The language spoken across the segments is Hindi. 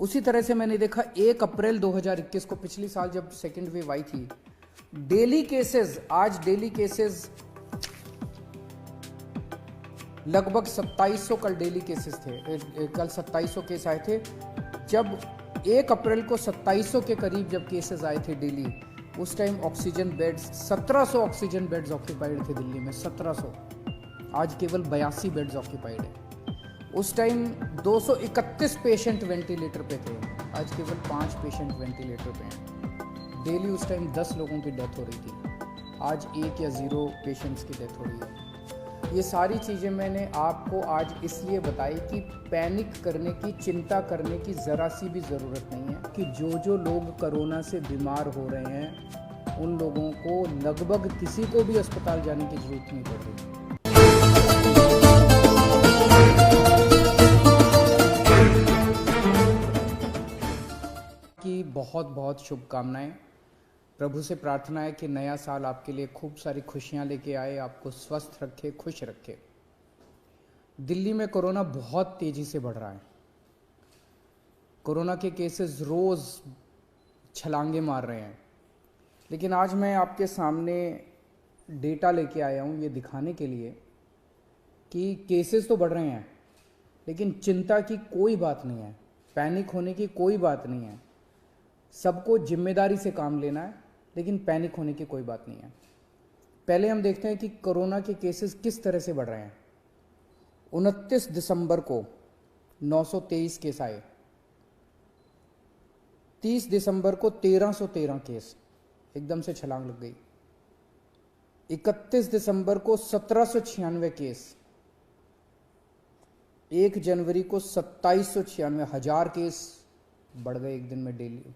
उसी तरह से मैंने देखा 1 अप्रैल 2021 को, पिछली साल जब सेकेंड वेव आई थी, डेली केसेस, आज डेली केसेस लगभग 2700, कल डेली केसेस थे, कल 2700 केस आए थे। जब 1 अप्रैल को 2700 के करीब जब केसेस आए थे डेली, उस time oxygen beds 1700 oxygen beds occupied थे दिल्ली में, 1700। आज केवल 82 बेड्स ऑक्यूपाइड है। उस टाइम 231 पेशेंट वेंटिलेटर पे थे, आज केवल 5 पेशेंट वेंटिलेटर पे हैं। डेली उस टाइम 10 लोगों की डेथ हो रही थी, आज 1 या 0 पेशेंट्स की डेथ हो रही है। ये सारी चीज़ें मैंने आपको आज इसलिए बताई कि पैनिक करने की, चिंता करने की ज़रा सी भी ज़रूरत नहीं है कि जो लोग कोरोना से बीमार हो रहे हैं उन लोगों को लगभग किसी को भी अस्पताल जाने की ज़रूरत नहीं पड़ रही। की बहुत बहुत शुभकामनाएं। प्रभु से प्रार्थना है कि नया साल आपके लिए खूब सारी खुशियां लेके आए, आपको स्वस्थ रखे, खुश रखे। दिल्ली में कोरोना बहुत तेजी से बढ़ रहा है। कोरोना के केसेस रोज छलांगे मार रहे हैं, लेकिन आज मैं आपके सामने डेटा लेके आया हूं ये दिखाने के लिए कि केसेस तो बढ़ रहे हैं, लेकिन चिंता की कोई बात नहीं है, पैनिक होने की कोई बात नहीं है। सबको जिम्मेदारी से काम लेना है, लेकिन पैनिक होने की कोई बात नहीं है। पहले हम देखते हैं कि कोरोना के केसेस किस तरह से बढ़ रहे हैं। 29 दिसंबर को 923 केस आए, 30 दिसंबर को 1313 केस, एकदम से छलांग लग गई। 31 दिसंबर को 1796 केस, 1 जनवरी को 2796, 1000 केस बढ़ गए एक दिन में डेली।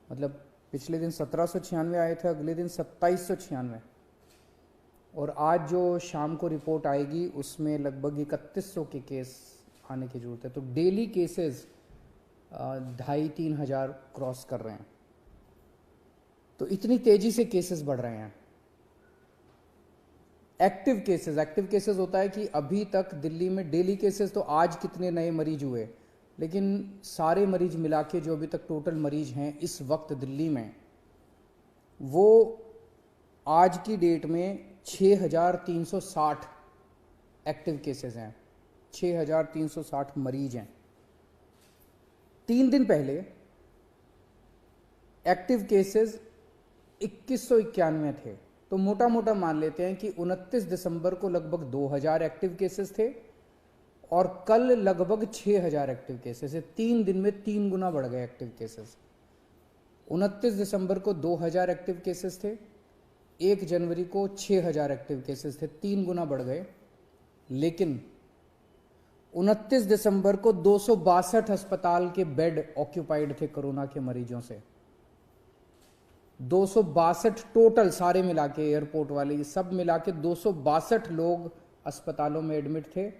मतलब पिछले दिन 1796 आए थे, अगले दिन 2796, और आज जो शाम को रिपोर्ट आएगी उसमें लगभग 3100 के केस आने की जरूरत है। तो डेली केसेस 2500-3000 हज़ार क्रॉस कर रहे हैं। तो इतनी तेजी से केसेस बढ़ रहे हैं। एक्टिव केसेस होता है कि अभी तक दिल्ली में डेली केसेस, तो आज कितने नए मरीज हुए, लेकिन सारे मरीज मिला के जो अभी तक टोटल मरीज हैं इस वक्त दिल्ली में, वो आज की डेट में 6360 एक्टिव केसेस हैं, 6360 मरीज हैं। 3 दिन पहले एक्टिव केसेस 2191 थे। तो मोटा मोटा मान लेते हैं कि 29 दिसंबर को लगभग 2000 एक्टिव केसेस थे और कल लगभग 6000 एक्टिव केसेस है। 3 दिन में 3 गुना बढ़ गए एक्टिव केसेस। 29 दिसंबर को 2000 एक्टिव केसेस थे, 1 जनवरी को 6000 एक्टिव केसेस थे, 3 गुना बढ़ गए। लेकिन 29 दिसंबर को 262 अस्पताल के बेड ऑक्यूपाइड थे कोरोना के मरीजों से। 262 टोटल, सारे मिला के, एयरपोर्ट वाले सब मिला के 262 लोग अस्पतालों में एडमिट थे।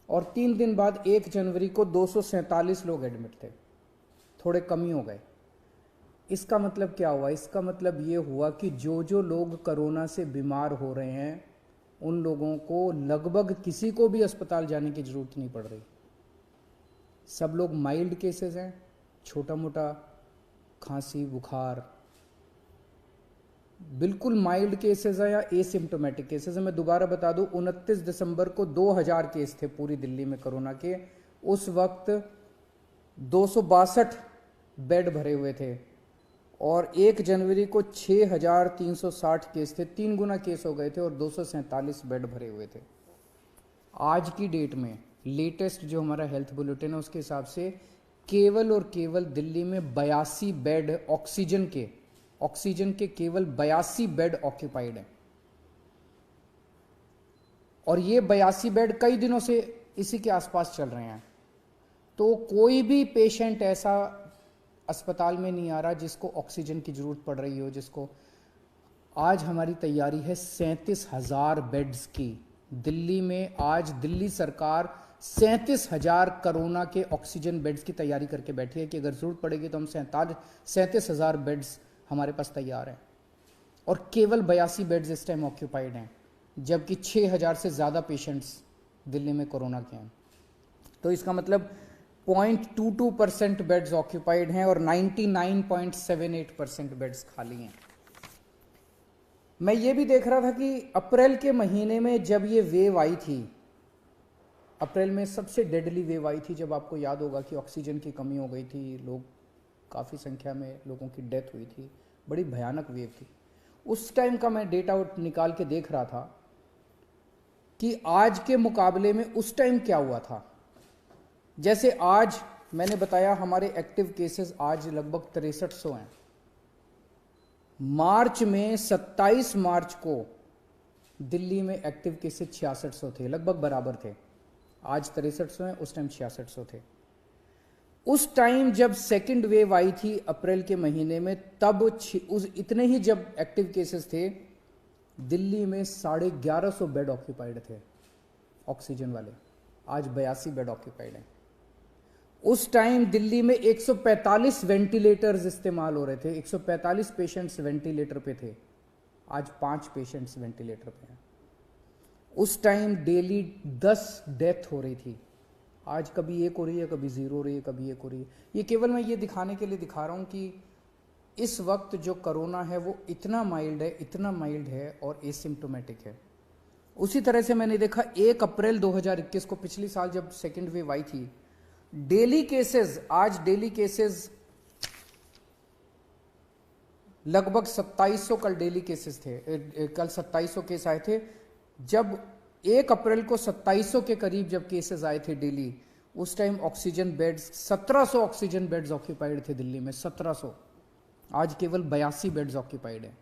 और 3 दिन बाद 1 जनवरी को 247 लोग एडमिट थे, थोड़े कम ही हो गए। इसका मतलब क्या हुआ? इसका मतलब ये हुआ कि जो लोग कोरोना से बीमार हो रहे हैं उन लोगों को लगभग किसी को भी अस्पताल जाने की जरूरत नहीं पड़ रही। सब लोग माइल्ड केसेस हैं, छोटा मोटा खांसी बुखार, बिल्कुल माइल्ड केसेस है या एसिम्टोमेटिक केसेस है। मैं दोबारा बता दूं, 29 दिसंबर को 2000 केस थे पूरी दिल्ली में कोरोना के। उस वक्त 262 बेड भरे हुए थे और 1 जनवरी को 6360 केस थे, 3 गुना केस हो गए थे और 247 बेड भरे हुए थे। आज की डेट में लेटेस्ट जो हमारा हेल्थ बुलेटिन है उसके हिसाब से केवल और केवल दिल्ली में 82 बेड ऑक्सीजन के केवल 82 बेड ऑक्यूपाइड हैं। और ये 82 बेड कई दिनों से इसी के आसपास चल रहे हैं। तो कोई भी पेशेंट ऐसा अस्पताल में नहीं आ रहा जिसको ऑक्सीजन की जरूरत पड़ रही हो। जिसको आज हमारी तैयारी है 37,000 बेड्स की। दिल्ली में आज दिल्ली सरकार 37,000 कोरोना के ऑक्सीजन बेड्स की तैयारी करके बैठी है कि अगर जरूरत पड़ेगी तो हम 37,000 बेड्स हमारे पास तैयार हैं। और केवल 82 बेड्स इस टाइम ऑक्यूपाइड हैं, जबकि 6,000 से ज़्यादा पेशेंट्स दिल्ली में कोरोना के हैं। तो इसका मतलब 0.22% बेड्स ऑक्यूपाइड हैं और 99.78% बेड्स खाली हैं। मैं ये भी देख रहा था कि अप्रैल के महीने में जब ये वेव आई थी, अप्रैल में सबसे डेडली वेव आई थी, जब आपको याद होगा कि ऑक्सीजन की कमी हो गई थी, लोग काफ़ी संख्या में लोगों की डेथ हुई थी, बड़ी भयानक वेव थी। उस टाइम का मैं डेटा निकाल के देख रहा था कि आज के मुकाबले में उस टाइम क्या हुआ था। जैसे आज मैंने बताया हमारे एक्टिव केसेस आज लगभग 6300 हैं। मार्च में 27 मार्च को दिल्ली में एक्टिव केसेस 6600 थे, लगभग बराबर थे। आज 6300 हैं, उस टाइम 6600 थे। उस टाइम जब सेकंड वेव आई थी अप्रैल के महीने में, तब इतने ही जब एक्टिव केसेस थे, दिल्ली में 1150 बेड ऑक्यूपाइड थे ऑक्सीजन वाले। आज 82 बेड ऑक्यूपाइड हैं। उस टाइम दिल्ली में 145 वेंटिलेटर्स इस्तेमाल हो रहे थे, 145 पेशेंट्स वेंटिलेटर पे थे। आज 5 पेशेंट्स वेंटिलेटर पे हैं। उस टाइम डेली 10 डेथ हो रही थी। आज कभी एक हो रही है, कभी 0 हो रही है, कभी एक हो रही है। ये केवल मैं ये दिखाने के लिए दिखा रहा हूँ कि इस वक्त जो कोरोना है वो इतना माइल्ड है, इतना माइल्ड है और एसिम्प्टोमेटिक है। उसी तरह से मैंने देखा 1 अप्रैल 2021 को, पिछली साल जब सेकेंड वेव आई थी, डेली केसेस, आज डेली केसेस लगभग 2700 कल डेली केसेस थे, कल 2700 केस आए थे। जब 1 अप्रैल को 2700 के करीब जब केसेस आए थे डेली, उस time oxygen beds 1700 oxygen beds occupied थे दिल्ली में, 1700। आज केवल 82 बेड्स ऑक्यूपाइड हैं।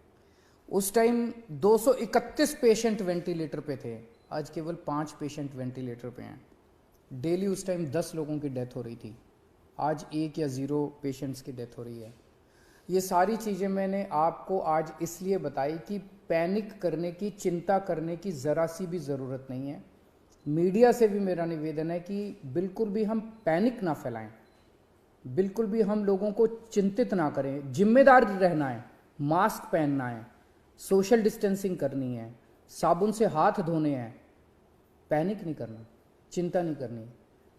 उस टाइम 231 पेशेंट वेंटिलेटर पे थे, आज केवल 5 पेशेंट वेंटिलेटर पे हैं। डेली उस टाइम 10 लोगों की डेथ हो रही थी, आज 1 या 0 पेशेंट्स की डेथ हो रही है। ये सारी चीज़ें मैंने आपको आज इसलिए बताई कि पैनिक करने की, चिंता करने की ज़रा सी भी ज़रूरत नहीं है। मीडिया से भी मेरा निवेदन है कि बिल्कुल भी हम पैनिक ना फैलाएं, बिल्कुल भी हम लोगों को चिंतित ना करें। जिम्मेदार रहना है, मास्क पहनना है, सोशल डिस्टेंसिंग करनी है, साबुन से हाथ धोने हैं, पैनिक नहीं करना, चिंता नहीं करनी।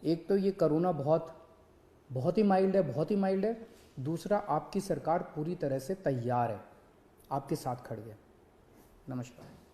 एक तो ये कोरोना बहुत ही माइल्ड है, बहुत ही माइल्ड है। दूसरा, आपकी सरकार पूरी तरह से तैयार है, आपके साथ खड़ी है। नमस्कार।